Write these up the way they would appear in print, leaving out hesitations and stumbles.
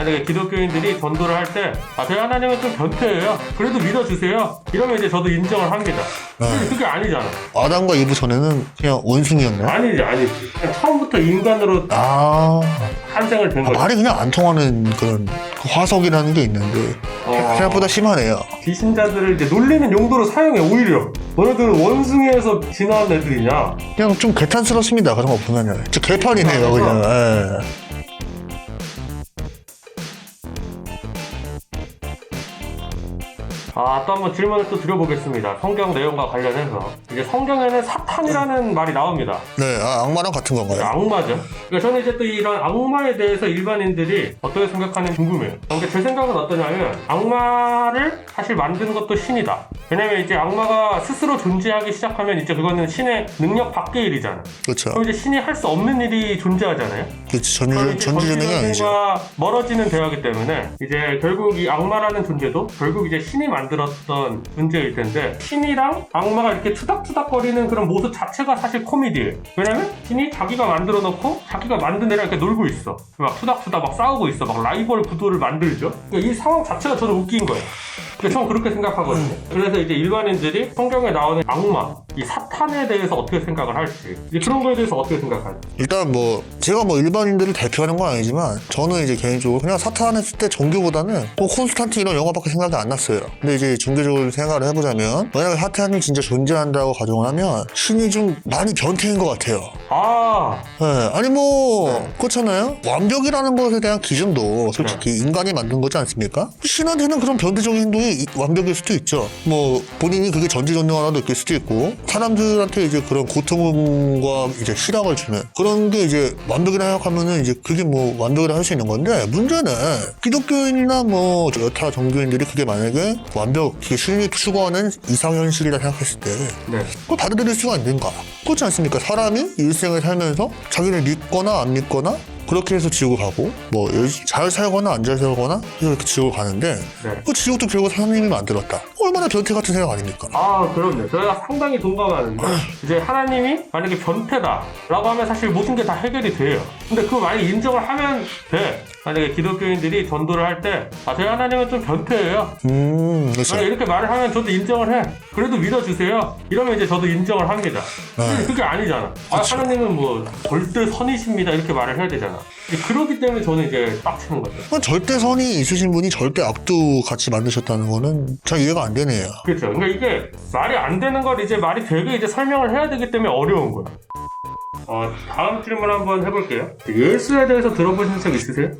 만약에 기독교인들이 전도를 할 때 저희 하나님은 좀 변태예요. 그래도 믿어주세요. 이러면 이제 저도 인정을 합니다. 근데 그게 아니잖아. 아담과 이브 전에는 그냥 원숭이였나요? 아니지. 그냥 처음부터 인간으로 탄생을 된 거죠. 말이 그냥 안 통하는 그런 화석이라는 게 있는데 생각보다 심하네요. 비신자들을 이제 놀리는 용도로 사용해. 오히려 너네들은 원숭이에서 진화한 애들이냐. 그냥 좀 개탄스럽습니다. 그런 거 보면은 진짜 개판이네요 그냥. 예. 또 한번 질문을 또 드려보겠습니다. 성경 내용과 관련해서 이제 성경에는 사탄이라는 말이 나옵니다. 네, 악마랑 같은 건가요? 악마죠. 그러니까 저는 이제 또 이런 악마에 대해서 일반인들이 어떻게 생각하는지 궁금해요. 근데 제 생각은 어떠냐면 악마를 사실 만드는 것도 신이다. 왜냐면 이제 악마가 스스로 존재하기 시작하면 이제 그거는 신의 능력 밖의 일이잖아. 그렇죠. 그럼 이제 신이 할 수 없는 일이 존재하잖아요. 그렇지. 전지전능이 아니죠. 과 멀어지는 대화이기 때문에 이제 결국 이 악마라는 존재도 결국 이제 신이 만들었던 존재일 텐데 신이랑 악마가 이렇게 투닥투닥거리는 그런 모습 자체가 사실 코미디예요. 왜냐면 신이 자기가 만들어 놓고 자기가 만든 애랑 이렇게 놀고 있어. 막 투닥투닥 막 싸우고 있어. 막 라이벌 구도를 만들죠. 그러니까 이 상황 자체가 저는 웃긴 거예요. 저는 그렇게 생각하거든요. 그래서 이제 일반인들이 성경에 나오는 악마, 이 사탄에 대해서 어떻게 생각을 할지, 이제 그런 거에 대해서 어떻게 생각할지. 일단 제가 일반인들을 대표하는 건 아니지만 저는 이제 개인적으로 그냥 사탄 했을 때 종교보다는 콘스탄틴 이런 영화밖에 생각이 안 났어요. 근데 이제 종교적으로 생각을 해보자면 만약에 사탄이 진짜 존재한다고 가정을 하면 신이 좀 많이 변태인 것 같아요. 네. 아니 그렇잖아요. 완벽이라는 것에 대한 기준도 솔직히 인간이 만든 거지 않습니까? 신한테는 그런 변태적인 행동이 완벽일 수도 있죠. 본인이 그게 전지전능하다고 느낄 수도 있고 사람들한테 이제 그런 고통과 이제 희락을 주는 그런 게 이제 완벽이라 생각하면은 이제 그게 완벽이라 할 수 있는 건데 문제는 기독교인이나 여타 종교인들이 그게 만약에 완벽히 신이 추구하는 이상현실이라 생각했을 때 그걸 받아들일 수가 있는가? 그렇지 않습니까? 사람이 일생을 살면서 자기를 믿거나 안 믿거나 그렇게 해서 지옥을 가고 잘 살거나 안 잘 살거나 이렇게 지옥을 가는데 그 지옥도 결국 하나님이 만들었다. 얼마나 변태 같은 생각 아닙니까? 그럼요. 저희가 상당히 동감하는데 이제 하나님이 만약에 변태다라고 하면 사실 모든 게 다 해결이 돼요. 근데 그거 만약에 인정을 하면 돼. 만약에 기독교인들이 전도를 할 때 저희 하나님은 좀 변태예요. 그렇죠. 이렇게 말을 하면 저도 인정을 해. 그래도 믿어주세요. 이러면 이제 저도 인정을 합니다. 근데 그게 아니잖아. 그렇죠. 하나님은 절대 선이십니다. 이렇게 말을 해야 되잖아. 그렇기 때문에 저는 이제 빡치는 거죠. 절대 선이 있으신 분이 절대 악도 같이 만드셨다는 거는 잘 이해가 안 되네요. 그렇죠. 그러니까 이게 말이 안 되는 걸 이제 말이 되게 이제 설명을 해야 되기 때문에 어려운 거야. 다음 질문 한번 해볼게요. 예수에 대해서 들어보신 적 있으세요?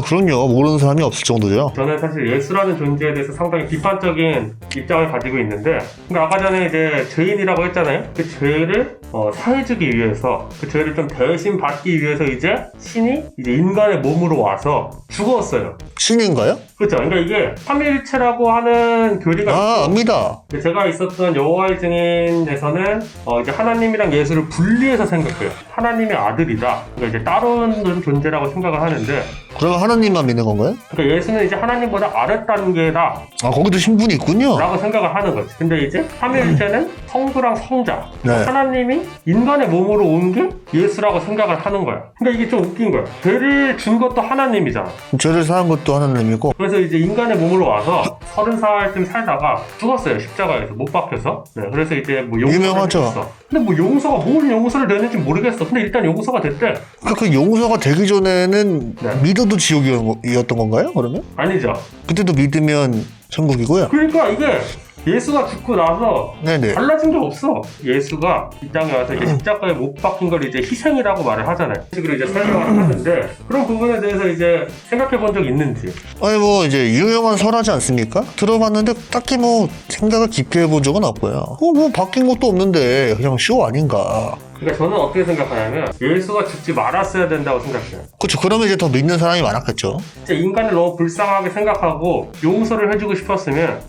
그럼요. 모르는 사람이 없을 정도죠. 저는 사실 예수라는 존재에 대해서 상당히 비판적인 입장을 가지고 있는데, 그러니까 아까 전에 이제 죄인이라고 했잖아요. 그 죄를 사해주기 위해서, 그 죄를 좀 대신 받기 위해서 이제 신이 이제 인간의 몸으로 와서 죽었어요. 신인가요? 그렇죠. 그러니까 이게 삼위일체라고 하는 교리가 압니다. 제가 있었던 여호와의 증인에서는 이제 하나님이랑 예수를 분리해서 생각해요. 하나님의 아들이다. 그러니까 이제 따로는 존재라고 생각을 하는데. 그러면 하나님만 믿는 건가요? 그러니까 예수는 이제 하나님보다 아랫단계다. 거기도 신분이 있군요. 라고 생각을 하는 거지. 근데 이제 삼위일체는 성부랑 성자. 하나님이 인간의 몸으로 온 게 예수라고 생각을 하는 거야. 근데 이게 좀 웃긴 거야. 죄를 준 것도 하나님이잖아. 죄를 사한 것도 하나님이고. 그래서 이제 인간의 몸으로 와서 30살쯤 살다가 죽었어요. 십자가에서 못 박혀서. 그래서 이제 유명하죠. 했어. 근데 용서가 뭘 용서를 내는지 모르겠어. 근데 일단 용서가 됐대. 그 용서가 되기 전에는 믿어도 지옥이었던 건가요? 그러면? 아니죠. 그때도 믿으면 천국이고요. 그러니까 이게 예수가 죽고 나서 달라진 게 없어. 예수가 이 땅에 와서 이제 십자가에 못 박힌 걸 이제 희생이라고 말을 하잖아요. 식으로 이제 설명을 하는데 그런 부분에 대해서 이제 생각해 본 적 있는지. 이제 유명한 설하지 않습니까? 들어봤는데 딱히 생각을 깊게 해본 적은 없고요. 바뀐 것도 없는데 그냥 쇼 아닌가. 그러니까 저는 어떻게 생각하냐면 예수가 죽지 말았어야 된다고 생각해요. 그렇죠. 그러면 이제 더 믿는 사람이 많았겠죠. 진짜 인간을 너무 불쌍하게 생각하고 용서를 해주고 싶었으면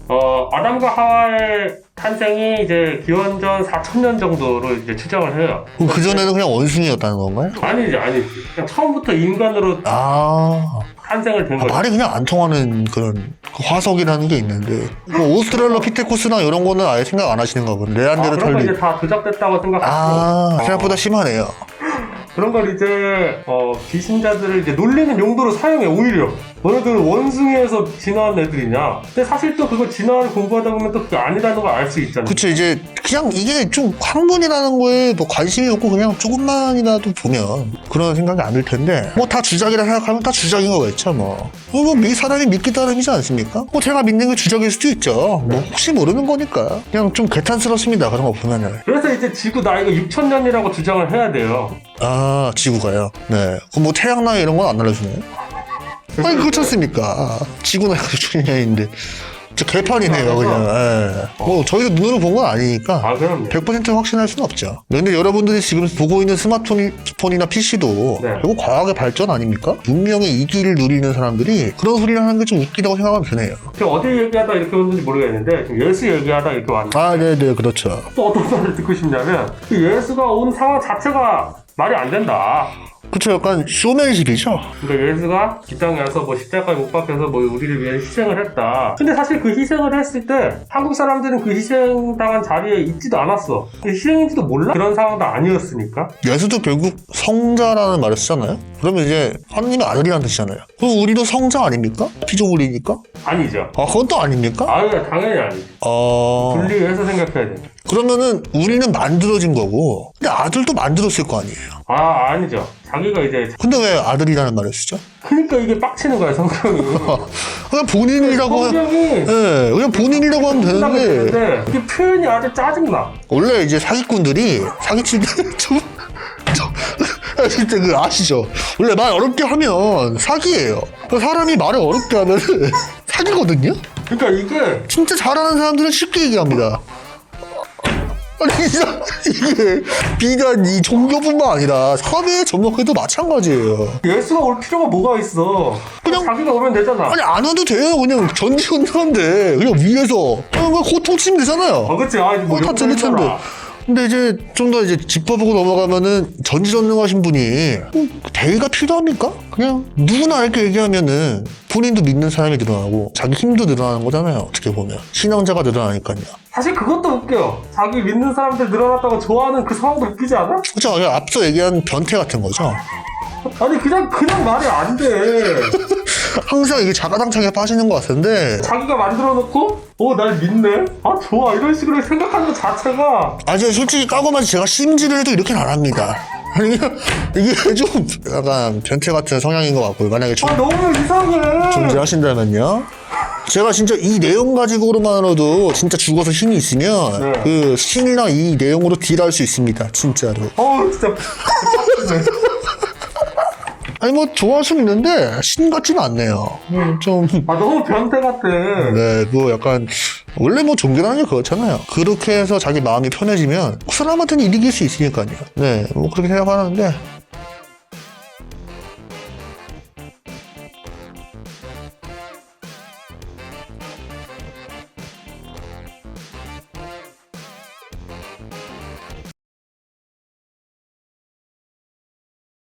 아담과 하와의 탄생이 이제 기원전 4,000년 정도로 이제 추정을 해요. 그 전에는 그냥 원숭이였다는 건가요? 아니지. 그냥 처음부터 인간으로 탄생을 된 거죠. 말이 그냥 안 통하는 그런 화석이라는 게 있는데 오스트랄로피테쿠스나 이런 거는 아예 생각 안 하시는 거군. 네안데르탈린. 그런 거 이제 다 조작됐다고 생각하고. 생각보다 심하네요. 그런 걸 이제 비신자들을 이제 놀리는 용도로 사용해. 오히려 너네들 원숭이에서 진화한 애들이냐? 근데 사실 또 그거 진화를 공부하다 보면 또 그게 아니라는 걸 알 수 있잖아. 그쵸, 이제 그냥 이게 좀 학문이라는 거에 뭐 관심이 없고 그냥 조금만이라도 보면 그런 생각이 안 들 텐데 뭐 다 주작이라 생각하면 다 주작인 거겠죠 뭐. 이 사람이 믿기 따름이지 않습니까? 뭐 제가 믿는 게 주작일 수도 있죠. 뭐 혹시 모르는 거니까 그냥 좀 개탄스럽습니다 그런 거 보면은. 그래서 이제 지구 나이가 6,000년이라고 주장을 해야 돼요. 아 지구가요? 네. 그럼 뭐 태양 나이 이런 건 안 알려주나요? 아니 그렇지 않습니까? 지구 나이가 6,000년인데 진짜 개판이네요 그냥. 예. 뭐 저희도 눈으로 본 건 아니니까 아, 그럼요. 100% 확신할 수는 없죠. 근데 여러분들이 지금 보고 있는 스마트폰이나 PC도 네. 결국 과학의 발전 아닙니까? 문명의 이기를 누리는 사람들이 그런 소리를 하는 게 좀 웃기다고 생각하면 되네요. 지금 어디 얘기하다 이렇게 왔는지 모르겠는데 지금 예수 얘기하다 이렇게 왔는데 아, 네네, 그렇죠. 또 어떤 말을 듣고 싶냐면 그 예수가 온 상황 자체가 말이 안 된다. 그쵸, 약간 쇼맨십이죠? 그러니까 예수가 이 땅에 와서 뭐 십자가에 못 박혀서 뭐 우리를 위해 희생을 했다. 근데 사실 그 희생을 했을 때 한국 사람들은 그 희생당한 자리에 있지도 않았어. 희생인지도 몰라? 그런 상황도 아니었으니까. 예수도 결국 성자라는 말을 쓰잖아요? 그러면 이제 하느님의 아들이라는 뜻이잖아요. 그럼 우리도 성자 아닙니까? 피조물이니까? 아니죠. 아, 그건 또 아닙니까? 아유, 당연히 아니지. 분리해서 생각해야 돼. 그러면은 우리는 만들어진 거고 근데 아들도 만들었을 거 아니에요. 아, 아니죠. 자기가 이제 근데 왜 아들이라는 말을 쓰죠? 그러니까 이게 빡치는 거야, 성경이. 그냥 본인이라고 성경이 예, 그냥 본인이라고 하면 되는데 되는데 이게 표현이 아주 짜증나. 원래 이제 사기꾼들이 사기칠 때좀 진짜 그 아시죠? 원래 말 어렵게 하면 사기예요. 사람이 말을 어렵게 하면 사기거든요. 그러니까 이게 진짜 잘하는 사람들은 쉽게 얘기합니다. 아니 진짜 이게 비단 이 종교뿐만 아니라 사회에 접목해도 마찬가지예요. 예수가 올 필요가 뭐가 있어. 그냥 자기가 오면 되잖아. 아니 안 와도 돼요. 그냥 전지훈련한데 그냥 위에서 그냥 고통치면 되잖아요. 그치. 아, 뭐 다 들릴 텐데. 근데 이제 좀 더 이제 짚어보고 넘어가면은 전지전능하신 분이 대의가 필요합니까? 그냥 누구나 이렇게 얘기하면은 본인도 믿는 사람이 늘어나고 자기 힘도 늘어나는 거잖아요. 어떻게 보면 신앙자가 늘어나니까요. 사실 그것도 웃겨. 자기 믿는 사람들 늘어났다고 좋아하는 그 상황도 웃기지 않아? 그렇죠. 앞서 얘기한 변태 같은 거죠. 아니 그냥 말이 안 돼. 항상 이게 자가당착에 빠지는 것 같은데 자기가 만들어 놓고 날 믿네? 아 좋아 이런 식으로 생각하는 것 자체가 아주 솔직히 까고만 제가 심지를 해도 이렇게는 안 합니다. 아니 이게 좀 약간 변태 같은 성향인 것 같고요. 만약에 너무 이상해. 존재하신다면요. 제가 진짜 이 내용 가지고만으로도 진짜 죽어서 힘이 있으면 네. 그 신이랑 이 내용으로 딜할 수 있습니다. 진짜로. 진짜 아니 뭐 좋아할 수는 있는데 신 같지는 않네요. 좀 너무 변태 같아. 네, 뭐 약간 원래 뭐 종교라는 게 그렇잖아요. 그렇게 해서 자기 마음이 편해지면 그 사람한테는 이득일 수 있으니까요. 네, 뭐 그렇게 생각하는데